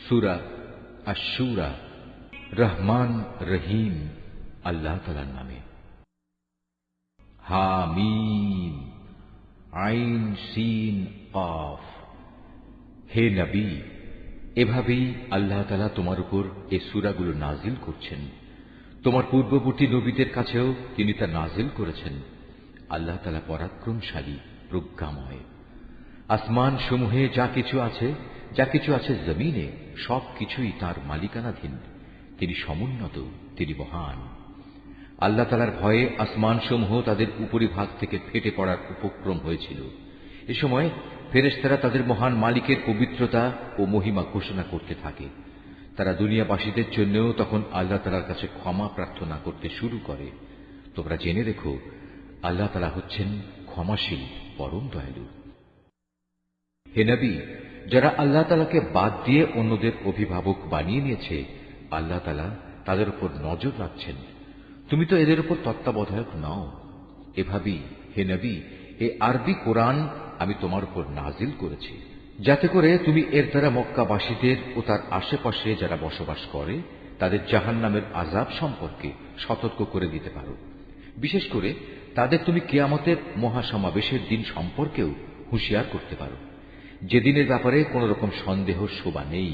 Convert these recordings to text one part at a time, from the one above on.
সূরা আশ-শূরা। রহমান রহিম আল্লাহ তাআলার নামে। হামিম আইন সিন কাফ। হে নবী, এভাবেই আল্লাহ তাআলা তোমার উপর এই সূরাগুলো নাজিল করছেন। তোমার পূর্ববর্তী নবীদের কাছেও তিনি তা নাজিল করেছেন। আল্লাহ তাআলা পরাক্রমশালী, প্রজ্ঞাময়। আসমান সমূহে যা কিছু আছে জমিনে, সবকিছুই তার মালিকানাধীন। তিনি সমুন্নত, তিনি মহান। আল্লাহ তাআলার ভয়ে আসমান সমূহ তাদের উপরিভাগ থেকে ফেটে পড়ার উপক্রম হয়েছিল। এ সময় ফেরেশতারা তাদের মহান মালিকের পবিত্রতা ও মহিমা ঘোষণা করতে থাকে। তারা দুনিয়াবাসীদের জন্যও তখন আল্লাহ তাআলার কাছে ক্ষমা প্রার্থনা করতে শুরু করে। তোমরা জেনে রেখো, আল্লাহ তাআলা হচ্ছেন ক্ষমাশীল, পরম দয়ালু। হে নবী, যারা আল্লাহ তাআলাকে বাদ দিয়ে অন্যদের অভিভাবক বানিয়ে নিয়েছে, আল্লাহ তাআলা তাদের উপর নজর রাখছেন। তুমি তো এদের উপর তত্ত্বাবধায়ক নও। এভাবেই হে নবী, এই আরবি কোরআন আমি তোমার উপর নাজিল করেছি, যাতে করে তুমি এর দ্বারা মক্কাবাসীদের ও তার আশেপাশে যারা বসবাস করে তাদের জাহান্নামের আযাব সম্পর্কে সতর্ক করে দিতে পারো। বিশেষ করে তাদের তুমি কিয়ামতের মহাসমাবেশের দিন সম্পর্কেও হুঁশিয়ার করতে পারো, যেদিনের ব্যাপারে কোন রকম সন্দেহ শোভা নেই।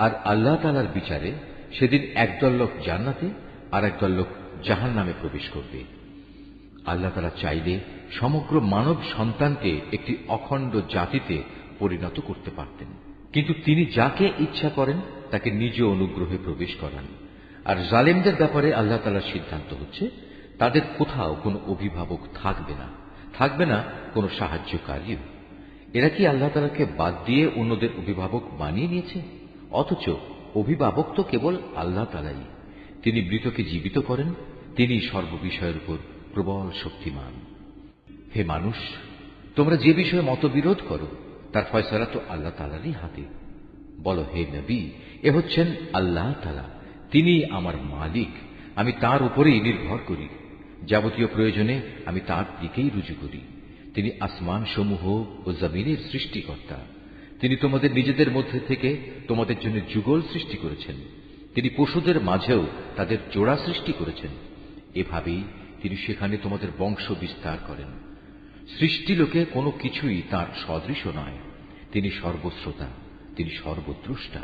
আর আল্লাহ তাআলার বিচারে সেদিন একদল লোক জান্নাতে আর একদল লোক জাহান্নামে প্রবেশ করবে। আল্লাহ তাআলা চাইলে সমগ্র মানব সন্তানকে একটি অখণ্ড জাতিতে পরিণত করতে পারতেন, কিন্তু তিনি যাকে ইচ্ছা করেন তাকে নিজ অনুগ্রহে প্রবেশ করান। আর জালেমদের ব্যাপারে আল্লাহ তাআলার সিদ্ধান্ত হচ্ছে, তাদের কোথাও কোনো অভিভাবক থাকবে না কোনো সাহায্যকারীও। এরা কি আল্লাহ তাআলাকে বাদ দিয়ে অন্যদের অভিভাবক বানিয়ে নিয়েছে? অথচ অভিভাবক তো কেবল আল্লাহ তাআলাই। তিনি মৃতকে জীবিত করেন, তিনি সর্ববিষয়ের উপর প্রবল শক্তিমান। হে মানুষ, তোমরা যে বিষয়ে মতবিরোধ করো তার ফয়সালা তো আল্লাহ তাআলারই হাতে। বলো, হে নবী, এ হচ্ছেন আল্লাহ তাআলা, তিনি আমার মালিক, আমি তার উপরেই নির্ভর করি। যাবতীয় প্রয়োজনে আমি তার দিকেই রুজু করি। তিনি আসমান সমূহ ও জমিনের সৃষ্টিকর্তা। তিনি তোমাদের নিজেদের মধ্যে থেকে তোমাদের জন্য যুগল সৃষ্টি করেছেন। তিনি পশুদের মাঝেও তাদের জোড়া সৃষ্টি করেছেন। এভাবেই তিনি সেখানে তোমাদের বংশ বিস্তার করেন। সৃষ্টিলোকে কোনো কিছুই তার সদৃশ নয়। তিনি সর্বশ্রোতা, তিনি সর্বদ্রষ্টা।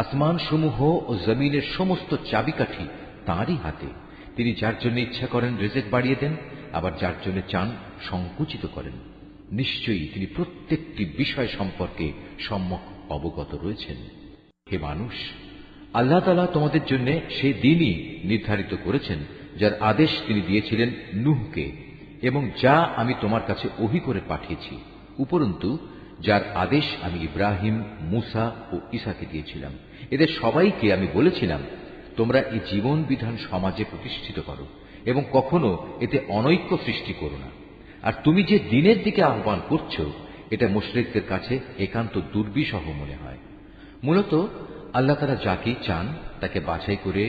আসমান সমূহ ও জমিনের সমস্ত চাবিকাঠি তাঁরই হাতে। তিনি যার জন্য ইচ্ছা করেন রিজিক বাড়িয়ে দেন, আবার যার জন্য চান সংকুচিত করেন। নিশ্চয়ই তিনি প্রত্যেকটি বিষয় সম্পর্কে সম্যক অবগত রয়েছেন। হে মানুষ, আল্লাহ তাআলা তোমাদের জন্য সেই দিনই নির্ধারিত করেছেন যার আদেশ তিনি দিয়েছিলেন নূহকে, এবং যা আমি তোমার কাছে ওহী করে পাঠিয়েছি, উপরন্তু যার আদেশ আমি ইব্রাহিম, মূসা ও ঈসাকে দিয়েছিলাম। এদের সবাইকে আমি বলেছিলাম, তোমরা এই জীবন বিধান সমাজে প্রতিষ্ঠিত করো এবং কখনো এতে অনৈক্য সৃষ্টি করো না। আর তুমি যে দিনের দিকে আহ্বান করছো, এটা মুশরিকদের কাছে একান্ত দুর্বিষহ মনে হয়। মূলত আল্লাহ তাআলা যাকে চান তাকে বাছাই করে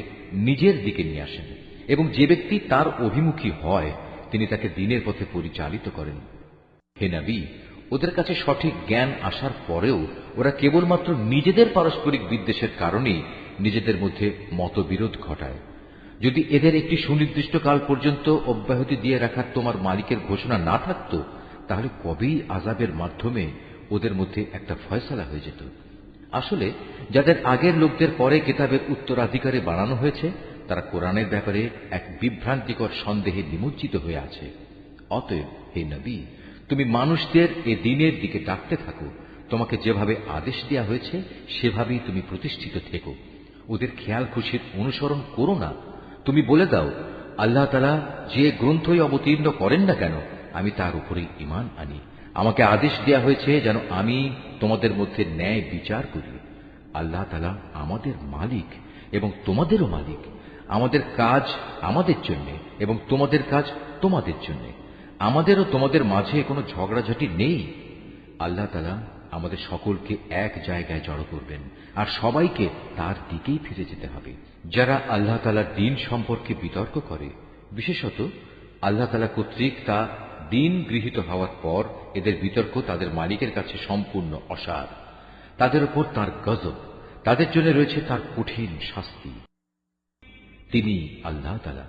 নিজের দিকে নিয়ে আসেন, এবং যে ব্যক্তি তার অভিমুখী হয় তিনি তাকে দিনের পথে পরিচালিত করেন। হে নবী, ওদের কাছে সঠিক জ্ঞান আসার পরেও ওরা কেবলমাত্র নিজেদের পারস্পরিক বিদ্বেষের কারণেই নিজেদের মধ্যে মতবিরোধ ঘটায়। যদি এদের একটি সুনির্দিষ্ট কাল পর্যন্ত অব্যাহতি দিয়ে রাখার তোমার মালিকের ঘোষণা না থাকত, তাহলে কবেই আযাবের মাধ্যমে ওদের মধ্যে একটা ফয়সালা হয়ে যেত। আসলে যাদের আগের লোকদের পরে কিতাবের উত্তরাধিকারী বানানো হয়েছে, তারা কোরআনের ব্যাপারে এক বিভ্রান্তিকর সন্দেহে নিমজ্জিত হয়ে আছে। অতএব হে নবী, তুমি মানুষদের এ দিনের দিকে ডাকতে থাকো। তোমাকে যেভাবে আদেশ দেওয়া হয়েছে সেভাবেই তুমি প্রতিষ্ঠিত থেকো। ওদের খেয়াল খুশির অনুসরণ করো না। তুমি বলে দাও, আল্লাহ তাআলা যে গ্রন্থই অবতীর্ণ করেন না কেন, আমি তার উপরেই ঈমান আনি। আমাকে আদেশ দেওয়া হয়েছে যেন আমি তোমাদের মধ্যে ন্যায় বিচার করি। আল্লাহ তাআলা আমাদের মালিক এবং তোমাদেরও মালিক। আমাদের কাজ আমাদের জন্য এবং তোমাদের কাজ তোমাদের জন্য। আমাদের ও তোমাদের মাঝে কোনো ঝগড়াঝাটি নেই। আল্লাহ তাআলা আমাদের সকলকে এক জায়গায় জড়ো করবেন, আর সবাইকে তার দিকেই ফিরে যেতে হবে। যারা আল্লাহ তাআলার দ্বীন সম্পর্কে বিতর্ক করে, বিশেষত আল্লাহ তাআলা কর্তৃক তা দ্বীন গৃহীত হওয়ার পর এদের বিতর্ক তাদের মালিকের কাছে সম্পূর্ণ অসার। তাদের উপর তাঁর গজব, তাদের জন্য রয়েছে তার কঠিন শাস্তি। তিনি আল্লাহ তাআলা,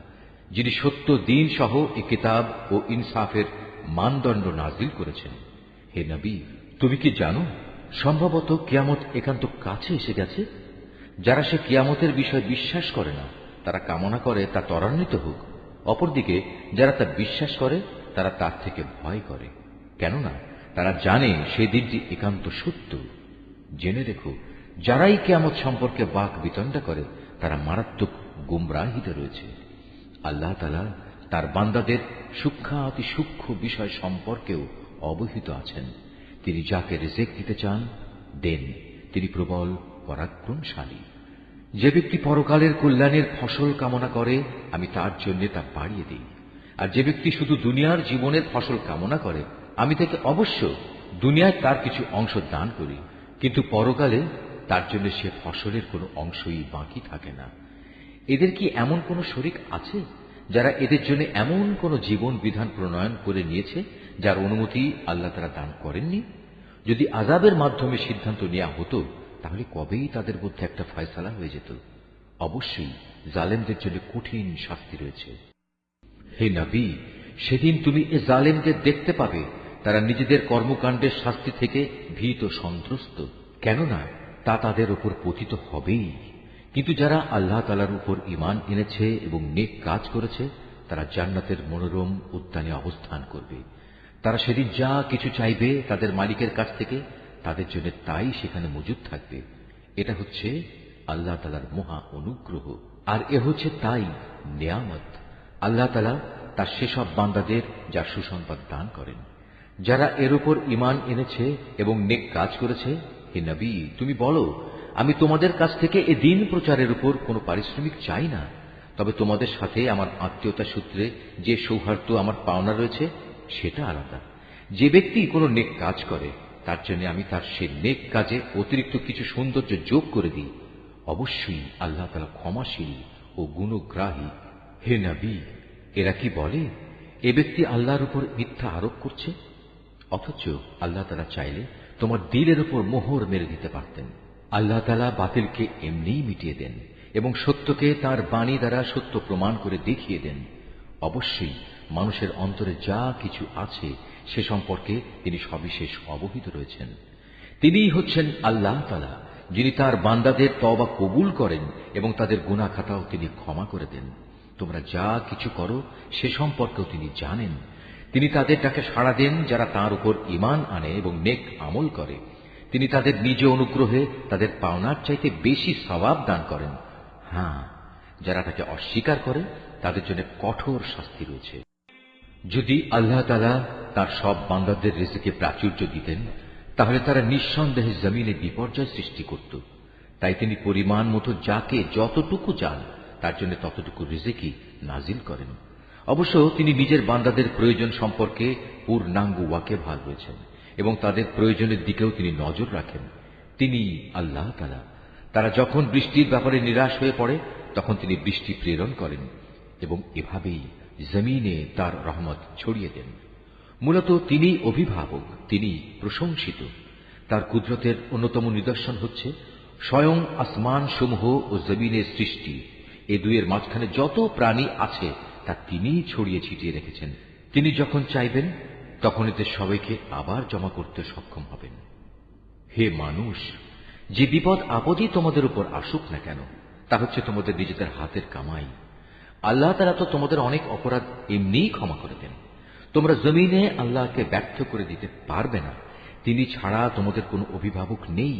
যিনি সত্য দ্বীন সহ এ কিতাব ও ইনসাফের মানদণ্ড নাজিল করেছেন। হে নবী, তুমি কি জানো সম্ভবত কিয়ামত একান্ত কাছে এসে গেছে? যারা সে কিয়ামতের বিষয় বিশ্বাস করে না তারা কামনা করে তা ত্বরান্বিত হোক। অপরদিকে যারা তা বিশ্বাস করে তারা তার থেকে ভয় করে, কেননা তারা জানে সেই দিনটি একান্ত সত্য। জেনে রেখো, যারাই কিয়ামত সম্পর্কে বাক বিতণ্ডা করে তারা মারাত্মক গুমরাহিতে রয়েছে। আল্লাহ তাআলা তার বান্দাদের সূক্ষ্মাতি সূক্ষ্ম বিষয় সম্পর্কেও অবহিত আছেন। তিনি যাকে রিজিক দিতে চান দেন, তিনি প্রবল পরাক্রমশালী। যে ব্যক্তি পরকালের কল্যাণের ফসল কামনা করে আমি তার জন্য তা বাড়িয়ে দিই, আর যে ব্যক্তি শুধু দুনিয়ার জীবনের ফসল কামনা করে আমি তাকে অবশ্য দুনিয়ায় তার কিছু অংশ দান করি, কিন্তু পরকালে তার জন্য সে ফসলের কোনো অংশই বাকি থাকে না। এদের কি এমন কোন শরীক আছে যারা এদের জন্য এমন কোন জীবন বিধান প্রণয়ন করে নিয়েছে যার অনুমতি আল্লাহ তাআলা দান করেননি? যদি আযাবের মাধ্যমে সিদ্ধান্ত নেওয়া হতো তাহলে কবেই তাদের মধ্যে একটা ফয়সালা হয়ে যেত। অবশ্যই জালেমদের জন্য কঠিন শাস্তি রয়েছে। হে নবী, সেদিন তুমি এ জালেমদের দেখতে পাবে তারা নিজেদের কর্মকাণ্ডের শাস্তি থেকে ভীত সন্ত্রস্ত, কেননা তা তাদের উপর পতিত হবেই। কিন্তু যারা আল্লাহ তাআলার উপর ঈমান এনেছে এবং নেক কাজ করেছে তারা জান্নাতের মনোরম উদ্যানে অবস্থান করবে। তারা সেদিন যা কিছু চাইবে তাদের মালিকের কাছ থেকে তাদের জন্য তাই সেখানে মজুদ থাকবে। এটা হচ্ছে আল্লাহ তাআলার মহা অনুগ্রহ, আর এ হচ্ছে তাই নিয়ামত। আল্লাহ তাআলা তার সেসব বান্দাদের যা সুসংবাদ দান করেন যারা এর উপর ঈমান এনেছে এবং নেক কাজ করেছে। হে নবী, তুমি বলো, আমি তোমাদের কাছ থেকে এ দ্বীন প্রচারের উপর কোনো পারিশ্রমিক চাই না, তবে তোমাদের সাথে আমার আত্মীয়তা সূত্রে যে সৌহার্দ্য আমার পাওনা রয়েছে সেটা আলাদা। যে ব্যক্তি কোনো নেক কাজ করে তার জন্য আমি তার সে নেক কাজে অতিরিক্ত কিছু সৌন্দর্য যোগ করে দিই। অবশ্যই আল্লাহ তাআলা ক্ষমাশীল ও গুণগ্রাহী। হে নবী, এরা কি বলে এ ব্যক্তি আল্লাহর উপর মিথ্যা আরোপ করছে, অথচ আল্লাহ তাআলা চাইলে তোমার দিলের উপর মোহর মেরে দিতে পারতেন। আল্লাহ তাআলা বাতিলকে এমনিই মিটিয়ে দেন এবং সত্যকে তার বাণী দ্বারা সত্য প্রমাণ করে দেখিয়ে দেন। অবশ্যই মানুষের অন্তরে যা কিছু আছে সে সম্পর্কে তিনি সবিশেষ অবহিত রয়েছেন। তিনিই হচ্ছেন আল্লাহ তাআলা, যিনি তার বান্দাদের তওবা কবুল করেন এবং তাদের গুনাহ খাতাও তিনি ক্ষমা করে দেন। তোমরা যা কিছু করো সে সম্পর্কেও তিনি জানেন। তিনি তাদের ডাকে সাড়া দেন যারা তাঁর উপর ঈমান আনে এবং নেক আমল করে। তিনি তাদের নিজ অনুগ্রহে তাদের পাওনার চাইতে বেশি সওয়াব দান করেন। হ্যাঁ, যারা তাকে অস্বীকার করে তাদের জন্য কঠোর শাস্তি রয়েছে। যদি আল্লাহ তাআলা তার সব বান্দাদের রিজিকে প্রাচুর্য দিতেন তাহলে তারা নিঃসন্দেহে জমিনে বিপর্যয় সৃষ্টি করত। তাই তিনি পরিমাণ মতো যাকে যতটুকু চান তার জন্য ততটুকু রিজিকই নাজিল করেন। অবশ্য তিনি নিজের বান্দাদের প্রয়োজন সম্পর্কে পূর্ণাঙ্গ ওয়াকিবহাল রয়েছেন এবং তাদের প্রয়োজনের দিকেও তিনি নজর রাখেন। তিনি আল্লাহ তাআলা। তারা যখন বৃষ্টির ব্যাপারে নিরাশ হয়ে পড়ে তখন তিনি বৃষ্টি প্রেরণ করেন এবং এভাবেই জমিনে তার রহমত ছড়িয়ে দেন। মূলত তিনি অভিভাবক, তিনি প্রশংসিত। তার কুদরতের অন্যতম নিদর্শন হচ্ছে স্বয়ং আসমান সমূহ ও জমিনের সৃষ্টি। এ দুয়ের মাঝখানে যত প্রাণী আছে তা তিনিই ছড়িয়ে ছিটিয়ে রেখেছেন। তিনি যখন চাইবেন তখন এদের সবাইকে আবার জমা করতে সক্ষম হবেন। হে মানুষ, যে বিপদ আপদই তোমাদের উপর আসুক না কেন তা হচ্ছে তোমাদের নিজেদের হাতের কামাই। আল্লাহ তাআলা তো তোমাদের অনেক অপরাধ এমনিই ক্ষমা করে দেন। তোমরা জমিনে আল্লাহকে ব্যর্থ করে দিতে পারবে না। তিনি ছাড়া তোমাদের কোনো অভিভাবক নেই,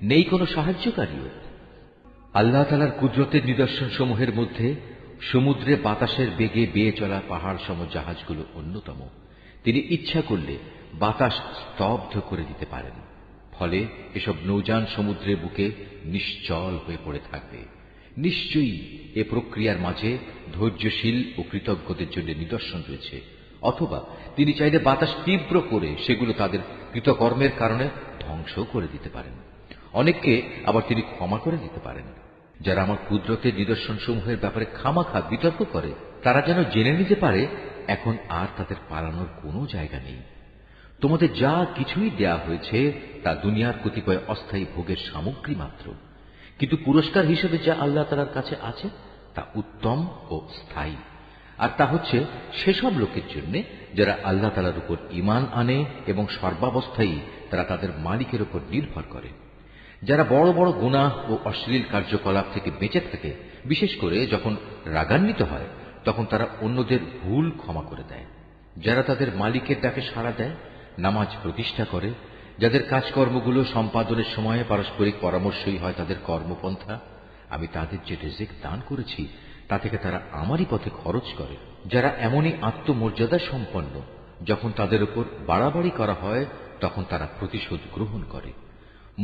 নেই কোনো সাহায্যকারীও। আল্লাহ তাআলার কুদরতের নিদর্শন সমূহের মধ্যে সমুদ্রে বাতাসের বেগে বেয়ে চলা পাহাড় সম জাহাজগুলো অন্যতম। তিনি ইচ্ছা করলে বাতাস স্তব্ধ করে দিতে পারেন, ফলে এসব নৌযান সমুদ্রের বুকে নিশ্চল হয়ে পড়ে থাকবে। নিশ্চয়ই এ প্রক্রিয়ার মাঝে ধৈর্যশীল ও কৃতজ্ঞদের জন্য নিদর্শন রয়েছে। অথবা তিনি চাইলে বাতাস তীব্র করে সেগুলো তাদের কৃতকর্মের কারণে ধ্বংস করে দিতে পারেন। অনেককে আবার তিনি ক্ষমা করে দিতে পারেন। যারা আমার কুদরতের নিদর্শন সমূহের ব্যাপারে খামাখা বিতর্ক করে তারা যেন জেনে নিতে পারে এখন আর তাদের পালানোর কোনো জায়গা নেই। তোমাদের যা কিছুই দেয়া হয়েছে তা দুনিয়ার কতিপয় অস্থায়ী ভোগের সামগ্রী মাত্র। কিন্তু পুরস্কার হিসেবে যা আল্লাহ তাআলার কাছে আছে তা উত্তম ও স্থায়ী, আর তা হচ্ছে সেসব লোকের জন্য যারা আল্লাহ তাআলার উপর ঈমান আনে এবং সর্বাবস্থায় তারা তাদের মালিকের উপর নির্ভর করে, যারা বড় বড় গুনাহ ও অশ্লীল কার্যকলাপ থেকে বেঁচে থাকে, বিশেষ করে যখন রাগান্বিত হয় তখন তারা অন্যদের ভুল ক্ষমা করে দেয়, যারা তাদের মালিকের ডাকে সাড়া দেয়, নামাজ প্রতিষ্ঠা করে, যাদের কাজকর্মগুলো সম্পাদনের সময় পারস্পরিক পরামর্শই হয় তাদের কর্মপন্থা, আমি তাদের যে রিজিক দান করেছি তা থেকে তারা আমারই পথে খরচ করে, যারা এমনই আত্মমর্যাদা সম্পন্ন যখন তাদের উপর বাড়াবাড়ি করা হয় তখন তারা প্রতিশোধ গ্রহণ করে।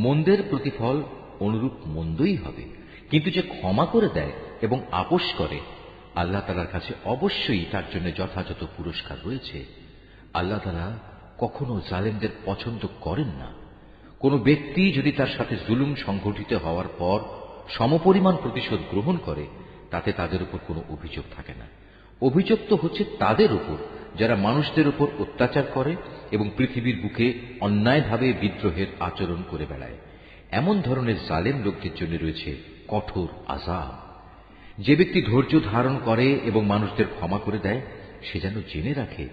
মন্দের প্রতিফল অনুরূপ মন্দই হবে, কিন্তু যে ক্ষমা করে দেয় এবং আপোষ করে আল্লাহ তাআলার কাছে অবশ্যই তার জন্য যথাযথ পুরস্কার রয়েছে। আল্লাহ তাআলা কখনো জালেমদের পছন্দ করেন না। কোন ব্যক্তি যদি তার সাথে জুলুম সংঘটিত হওয়ার পর সমপরিমাণ প্রতিশোধ গ্রহণ করে তাতে তাদের উপর কোনো অভিযোগ থাকে না। অভিযোগ তো হচ্ছে তাদের উপর যারা মানুষদের উপর অত্যাচার করে এবং পৃথিবীর বুকে অন্যায়ভাবে বিদ্রোহের আচরণ করে বেড়ায়। এমন ধরনের জালেম লোকদের জন্য রয়েছে কঠোর আযাব। যে ব্যক্তি ধৈর্য ধারণ করে এবং মানুষদের ক্ষমা করে দেয় সে যেন জেনে রাখে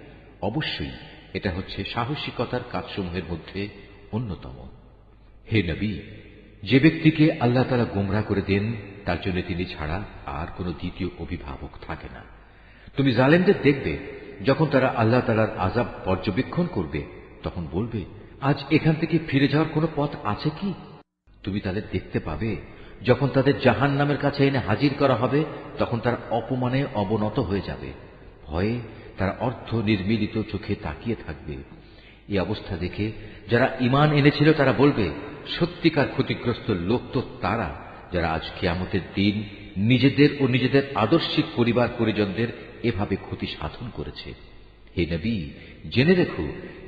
অবশ্যই এটা হচ্ছে সাহসিকতার কাজসমূহের মধ্যে অন্যতম। হে নবী, যে ব্যক্তিকে আল্লাহ তাআলা গোমরাহ করে দেন তার জন্য তিনি ছাড়া আর কোনো দ্বিতীয় অভিভাবক থাকে না। তুমি জালেমদের দেখবে যখন তারা আল্লাহ তাআলার আযাব পর্যবেক্ষণ করবে তখন বলবে, আজ এখান থেকে ফিরে যাওয়ার কোনো পথ আছে কি? তুমি তাদের দেখতে পাবে যখন তাদের জাহান্নামের কাছে এনে হাজির করা হবে তখন তারা অপমানে অবনত হয়ে যাবে, ভয়ে তারা অর্ধ নির্মিলিত চোখে তাকিয়ে থাকবে। এই অবস্থা দেখে যারা ঈমান এনেছিল তারা বলবে, সত্যিকার ক্ষতিগ্রস্ত লোক তো তারা যারা আজ কিয়ামতের দিন নিজেদের ও নিজেদের আদর্শিক পরিবার পরিজনদের এভাবে ক্ষতি সাধন করেছে। হে নবী, জেনে রেখো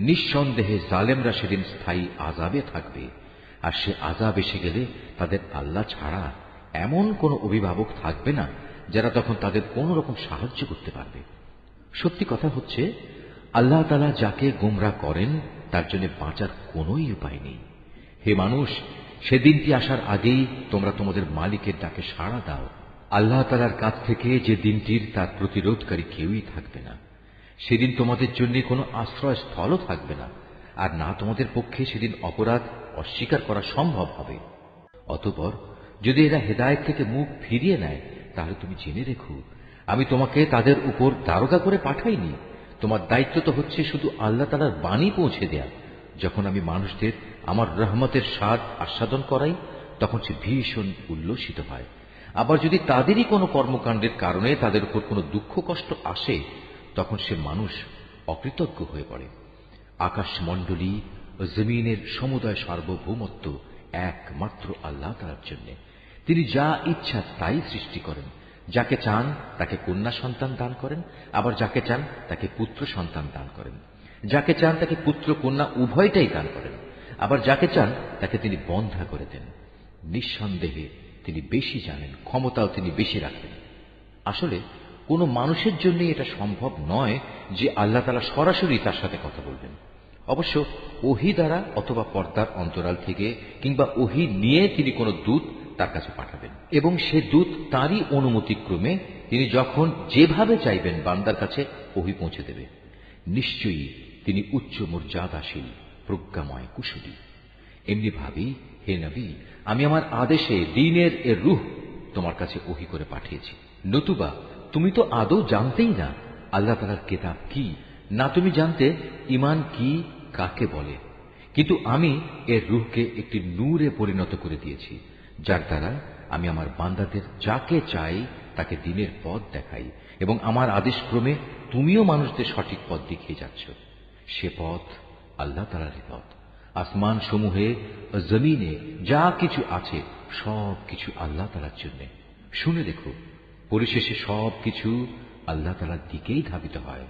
নিঃসন্দেহে জালেমরা সেদিন স্থায়ী আযাবে থাকবে, আর সে আযাব এসে গেলে তাদের আল্লাহ ছাড়া এমন কোন অভিভাবক থাকবে না যারা তখন তাদের কোন রকম সাহায্য করতে পারবে। সত্যি কথা হচ্ছে আল্লাহ তাআলা যাকে গোমরাহ করেন তার জন্য বাঁচার কোনোই উপায় নেই। হে মানুষ, সেদিনটি আসার আগেই তোমরা তোমাদের মালিকের ডাকে সাড়া দাও। আল্লাহ তাআলার কাছ থেকে যে দিনটির তার প্রতিরোধকারী কেউই থাকবে না। সেদিন তোমাদের জন্য কোনো আশ্রয়স্থলও থাকবে না, আর না তোমাদের পক্ষে সেদিন অপরাধ অস্বীকার করা সম্ভব হবে। অতঃপর যদি এরা হেদায়েত থেকে মুখ ফিরিয়ে নেয় তাহলে তুমি জেনে রেখো আমি তোমাকে তাদের উপর দারোগা করে পাঠাইনি। তোমার দায়িত্ব তো হচ্ছে শুধু আল্লাহ তাআলার বাণী পৌঁছে দেয়া। যখন আমি মানুষদের আমার রহমতের স্বাদ আস্বাদন করাই তখন সে ভীষণ উল্লসিত হয়। আবার যদি তাদেরই কোনো কর্মকাণ্ডের কারণে তাদের উপর কোনো দুঃখ কষ্ট আসে তখন সে মানুষ অকৃতজ্ঞ হয়ে পড়ে। আকাশমণ্ডলী ও জমিনের সমুদয় সার্বভৌমত্ব একমাত্র আল্লাহ তাআলার জন্য। তিনি যা ইচ্ছা তাই সৃষ্টি করেন। যাকে চান তাকে কন্যা সন্তান দান করেন, আবার যাকে চান তাকে পুত্র সন্তান দান করেন। যাকে চান তাকে পুত্র কন্যা উভয়টাই দান করেন, আবার যাকে চান তাকে তিনি বন্ধা করে দেন। নিঃসন্দেহে তিনি বেশি জানেন, ক্ষমতাও তিনি বেশি রাখেন। আসলে কোনো মানুষের জন্য এটা সম্ভব নয় যে আল্লাহ তাআলা সরাসরি তার সাথে কথা বলবেন। অবশ্য ওহী দ্বারা অথবা পর্দার অন্তরাল থেকে কিংবা ওহী নিয়ে তিনি কোনো দূত তার কাছে পাঠাবেন এবং সে দূত তারই অনুমতিক্রমে তিনি যখন যেভাবে চাইবেন বান্দার কাছে ওহী পৌঁছে দেবে। নিশ্চয়ই তিনি উচ্চ মর্যাদাশীল, প্রজ্ঞাময়, কুশলী। এমনি ভাবি, হে নবী, আমি আমার আদেশে দ্বীনের এর রূহ তোমার কাছে ওহী করে পাঠিয়েছি। নতুবা তুমি তো আদৌ জানতেই না আল্লাহ তাআলার কিতাব কি, না তুমি জানতে ঈমান কি কাকে বলে। কিন্তু আমি এর রূহকে একটি নূরে পরিণত করে দিয়েছি, যার দ্বারা আমি আমার বান্দাদের যাকে চাই তাকে দ্বীনের পথ দেখাই, এবং আমার আদেশক্রমে তুমিও মানুষদের সঠিক পথ দেখিয়ে যাচ্ছ। সে পথ আল্লাহ তাআলারই পথ। আসমান সমূহে জমিনে যা কিছু আছে সব কিছু আল্লাহ তাআলার জন্য। শুনে দেখো, পরিশেষে সব কিছু আল্লাহ তাআলার দিকেই ধাবিত হয়।